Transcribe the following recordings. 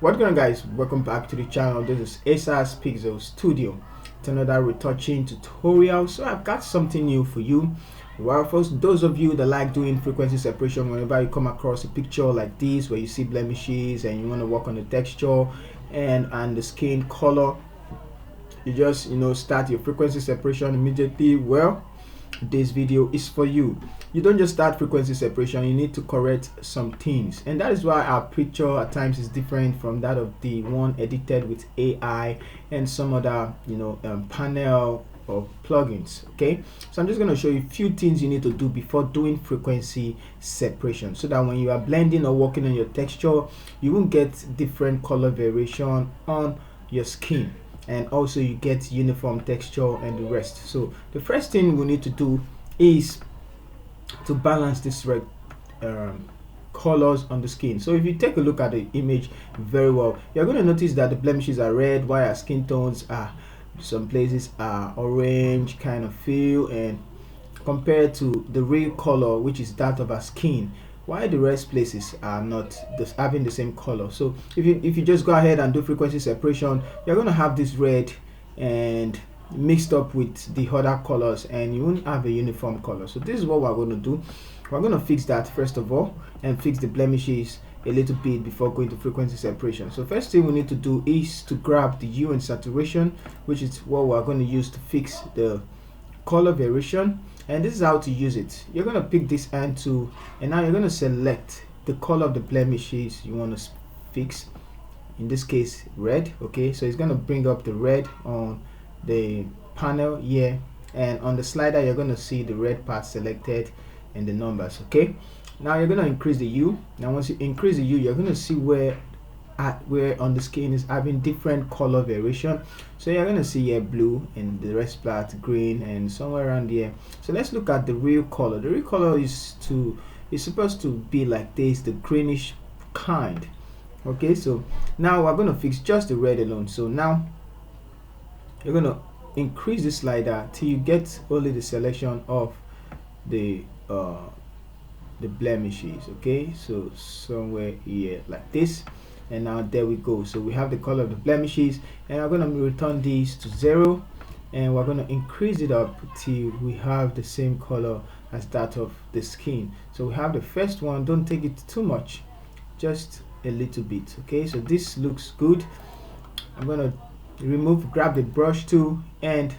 What's going on, guys? Welcome back to the channel. This is ASAS Pixel Studio. It's another retouching tutorial. So I've got something new for you. Well, first, those of you that like doing frequency separation, whenever you come across a picture like this where you see blemishes and you want to work on the texture and the skin color, you just start your frequency separation immediately. Well, this video is for you. You don't just start frequency separation, you need to correct some things, and that is why our picture at times is different from that of the one edited with AI and some other panel or plugins. Okay, so I'm just going to show you a few things you need to do before doing frequency separation, so that when you are blending or working on your texture, you won't get different color variation on your skin, and also you get uniform texture and the rest. So the first thing we need to do is to balance this colors on the skin. So if you take a look at the image very well, you're going to notice that the blemishes are red, while our skin tones are some places are orange kind of feel, and compared to the real color, which is that of our skin, why the rest places are not just having the same color. So if you just go ahead and do frequency separation, you're going to have this red and mixed up with the other colors, and you won't have a uniform color. So this is what we're going to do. We're going to fix that first of all, and fix the blemishes a little bit before going to frequency separation. So first thing we need to do is to grab the hue and saturation, which is what we're going to use to fix the color variation. And this is how to use it. You're going to pick this hand tool, and now you're going to select the color of the blemishes you want to fix, in this case red. Okay, so it's going to bring up the red on the panel here, and on the slider you're going to see the red part selected and the numbers. Okay, now you're going to increase the hue. Now once you increase the hue, you're going to see where on the skin is having different color variation. So you're going to see here blue, and the rest part green, and somewhere around here. So let's look at the real color. The real color is supposed to be like this, the greenish kind. Okay, so now we're going to fix just the red alone. So now you're going to increase the slider till you get only the selection of the blemishes. Okay, so somewhere here like this, and now there we go. So we have the color of the blemishes, and I'm going to return these to 0, and we're going to increase it up till we have the same color as that of the skin. So we have the first one. Don't take it too much, just a little bit. Okay, so this looks good. I'm going to grab the brush tool, and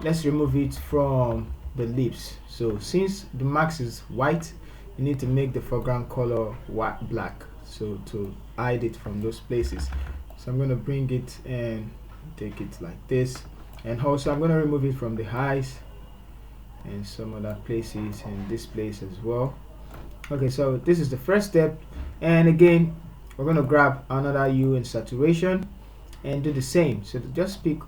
let's remove it from the lips. So since the mask is white, you need to make the foreground color white black, so to hide it from those places. So I'm going to bring it and take it like this, and also I'm going to remove it from the eyes and some other places, and this place as well. Okay, so this is the first step, and again we're going to grab another hue and saturation and do the same. So to just pick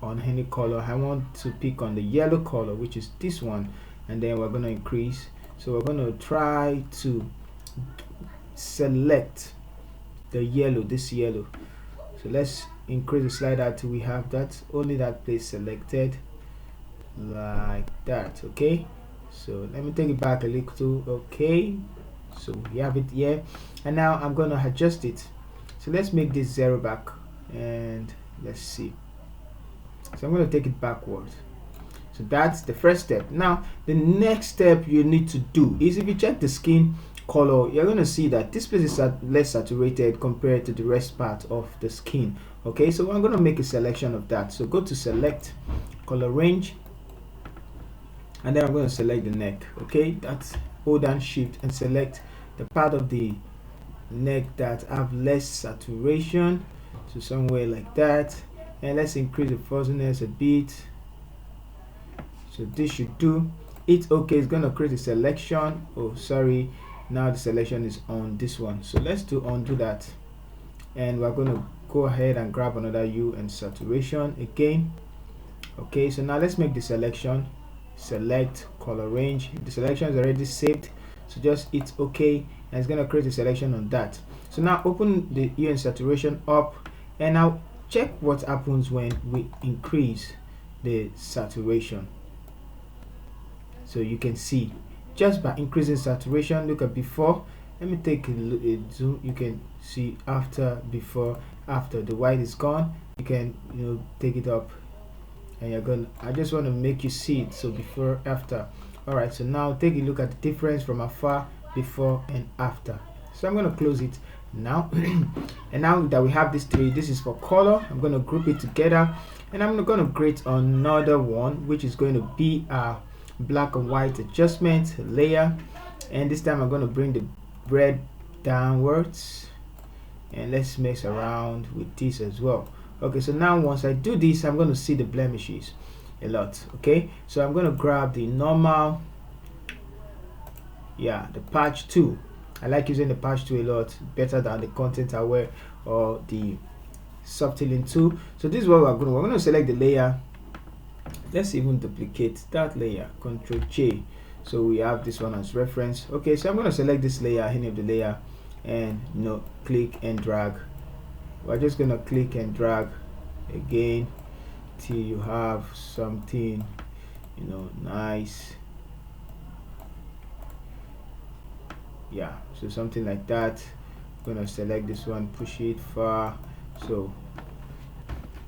on any color, I want to pick on the yellow color, which is this one, and then we're going to increase. So we're going to try to select the yellow, this yellow. So let's increase the slider till we have that, only that place selected like that. Okay, so let me take it back a little. Okay, so we have it here, and now I'm going to adjust it. So let's make this 0 back, and let's see. So I'm going to take it backwards. So that's the first step. Now the next step you need to do is, if you check the skin color, you're going to see that this place is less saturated compared to the rest part of the skin. Okay, so I'm going to make a selection of that. So go to select, color range, and then I'm going to select the neck. Okay, that's hold down shift and select the part of the neck that have less saturation, so somewhere like that. And let's increase the fuzziness a bit. So this should do it. Okay, it's going to create a selection. Oh sorry, now the selection is on this one. So let's undo that, and we're going to go ahead and grab another hue and saturation again. Okay, so now let's make the selection. Select, color range. The selection is already saved, so just hit OK, and it's going to create a selection on that. So now open the hue and saturation up, and now check what happens when we increase the saturation. So you can see just by increasing saturation, look at before Let me take a zoom. You can see after, before, after. The white is gone. You can take it up, and you're gonna, I just want to make you see it. So before, after. All right, so now take a look at the difference from afar, before and after. So I'm going to close it now. And now that we have these three, this is for color. I'm going to group it together, and I'm going to create another one, which is going to be a black and white adjustment layer. And this time I'm going to bring the red downwards, and let's mess around with this as well. Okay, so now once I do this, I'm going to see the blemishes a lot. Okay, so I'm going to grab the normal, the patch tool. I like using the patch tool a lot, better than the content aware or the subtooling tool. So this is what we're going to select the layer. Let's even duplicate that layer, Ctrl J, so we have this one as reference. Okay, so I'm going to select this layer, any of the layer, and click and drag. We're just going to click and drag again till you have something nice. So something like that. I'm gonna select this one, push it far. So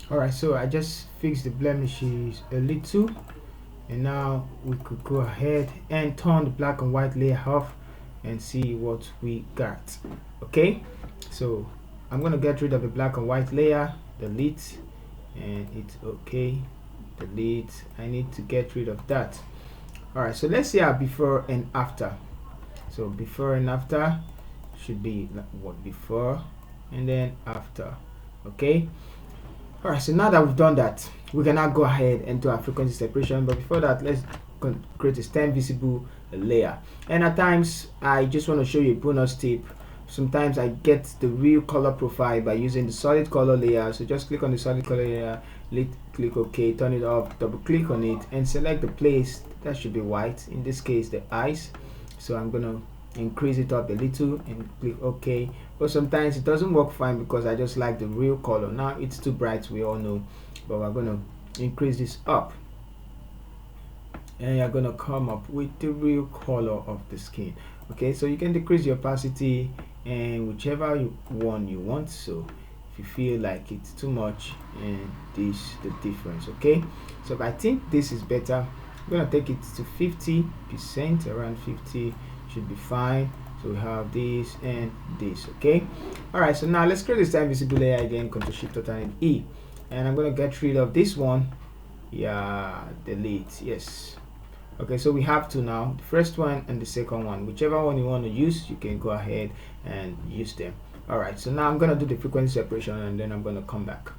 alright, so I just fixed the blemishes a little, and now we could go ahead and turn the black and white layer off and see what we got. Okay, so I'm gonna get rid of the black and white layer, delete, and it's okay, delete. I need to get rid of that. Alright, so let's see our before and after. So before and after should be like what, before and then after. Okay, alright, so now that we've done that, we can now go ahead and do our frequency separation. But before that, let's create a stem visible layer. And at times I just want to show you a bonus tip. Sometimes I get the real color profile by using the solid color layer. So just click on the solid color layer, click OK, turn it off, double click on it, and select the place that should be white, in this case the eyes. So I'm gonna increase it up a little and click OK. But sometimes it doesn't work fine because I just like the real color. Now it's too bright, we all know, but we're gonna increase this up, and you're gonna come up with the real color of the skin. Okay, so you can decrease the opacity and whichever one you want. So if you feel like it's too much, and this the difference. Okay, so if I think this is better, I'm gonna take it to 50%, around 50 should be fine. So we have this and this. Okay, all right, so now let's create this time visible layer again. Ctrl Shift Alt E, and I'm gonna get rid of this one. Delete. Yes. Okay, so we have two now, the first one and the second one. Whichever one you want to use, you can go ahead and use them. All right, so now I'm gonna do the frequency separation, and then I'm gonna come back.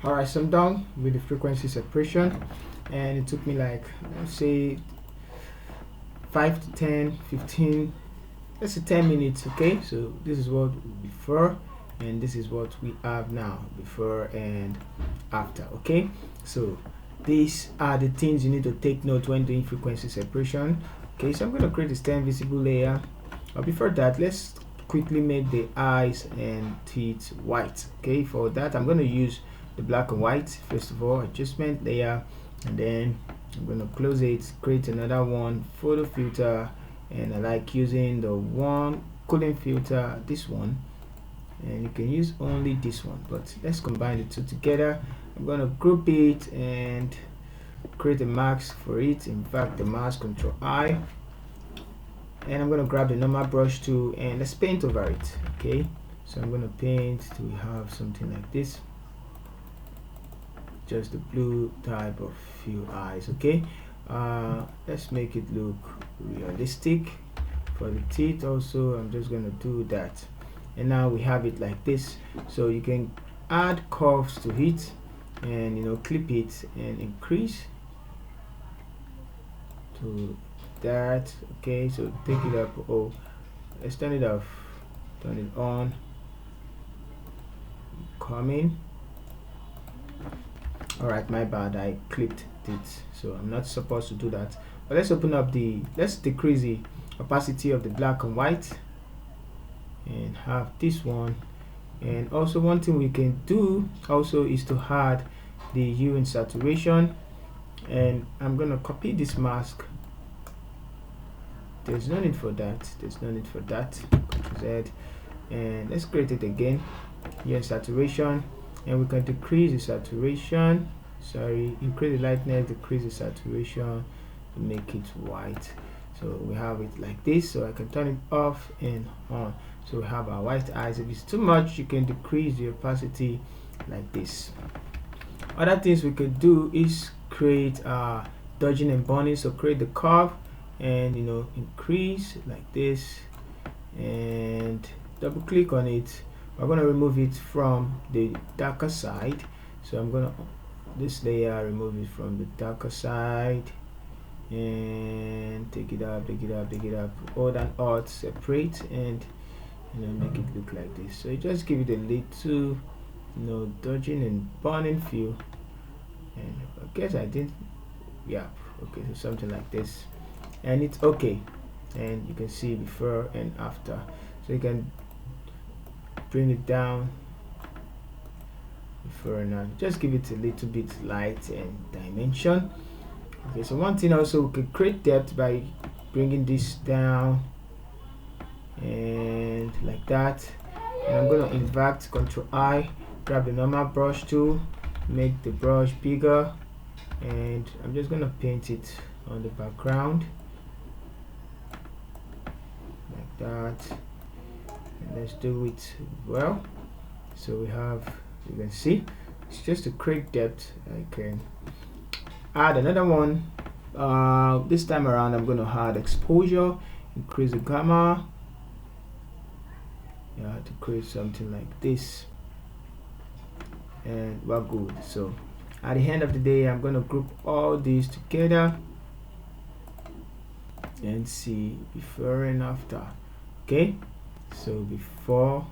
All right, so I'm done with the frequency separation, and it took me like, let's say 5 to 10, 15, let's say 10 minutes. Okay, so this is what before, and this is what we have now, before and after. Okay, so these are the things you need to take note when doing frequency separation. Okay, so I'm going to create a stem visible layer, but before that, let's quickly make the eyes and teeth white. Okay, for that I'm going to use the black and white. First of all, adjustment layer, and then I'm going to close it, create another one, photo filter, and I like using the one cooling filter, this one, and you can use only this one, but let's combine the two together. I'm going to group it and create a mask for it. In fact, the mask, Ctrl I, and I'm going to grab the normal brush tool and let's paint over it. Okay, so I'm going to paint till we have something like this, just the blue type of few eyes. Okay, let's make it look realistic. For the teeth also, I'm just going to do that, and now we have it like this. So you can add curves to it, and clip it and increase to that. Okay, so take it up. Oh, let's turn it off, turn it on, coming. All right, my bad, I clipped it, so I'm not supposed to do that. But let's open up let's decrease the opacity of the black and white and have this one And also one thing we can do also is to add the hue and saturation, and I'm gonna copy this mask. There's no need for that, Ctrl Z, and let's create it again. Hue and saturation, and we can decrease the saturation, increase the lightness, decrease the saturation to make it white. So we have it like this, so I can turn it off and on. So we have our white eyes. If it's too much, you can decrease the opacity like this. Other things we could do is create dodging and burning. So create the curve and increase like this, and double click on it. We're going to remove it from the darker side. So I'm going to this layer, remove it from the darker side, and take it up, Alt and Alt, separate, and make it look like this. So you just give it a little dodging and burning feel, and I guess I didn't, yeah, okay, so something like this, and it's okay. And you can see before and after, so you can bring it down before and after. Just give it a little bit light and dimension. Okay, so one thing also, we could create depth by bringing this down and like that. And I'm going to invert, Ctrl I, grab the normal brush tool, make the brush bigger, and I'm just going to paint it on the background like that. And let's do it well. So we have, you can see, it's just to create depth. I can add another one. This time around I'm going to add exposure, increase the gamma, to create something like this, and we're good. So at the end of the day, I'm going to group all these together and see before and after. Okay, so before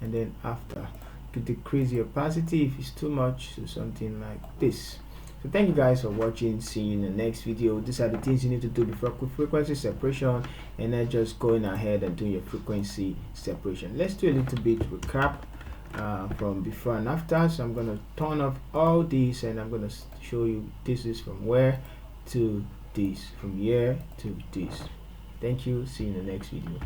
and then after. To decrease the opacity if it's too much, so something like this. So thank you guys for watching. See you in the next video. These are the things you need to do before frequency separation, and then just going ahead and doing your frequency separation. Let's do a little bit recap from before and after. So I'm going to turn off all these, and I'm going to show you this is from where to this, from here to this. Thank you. See you in the next video.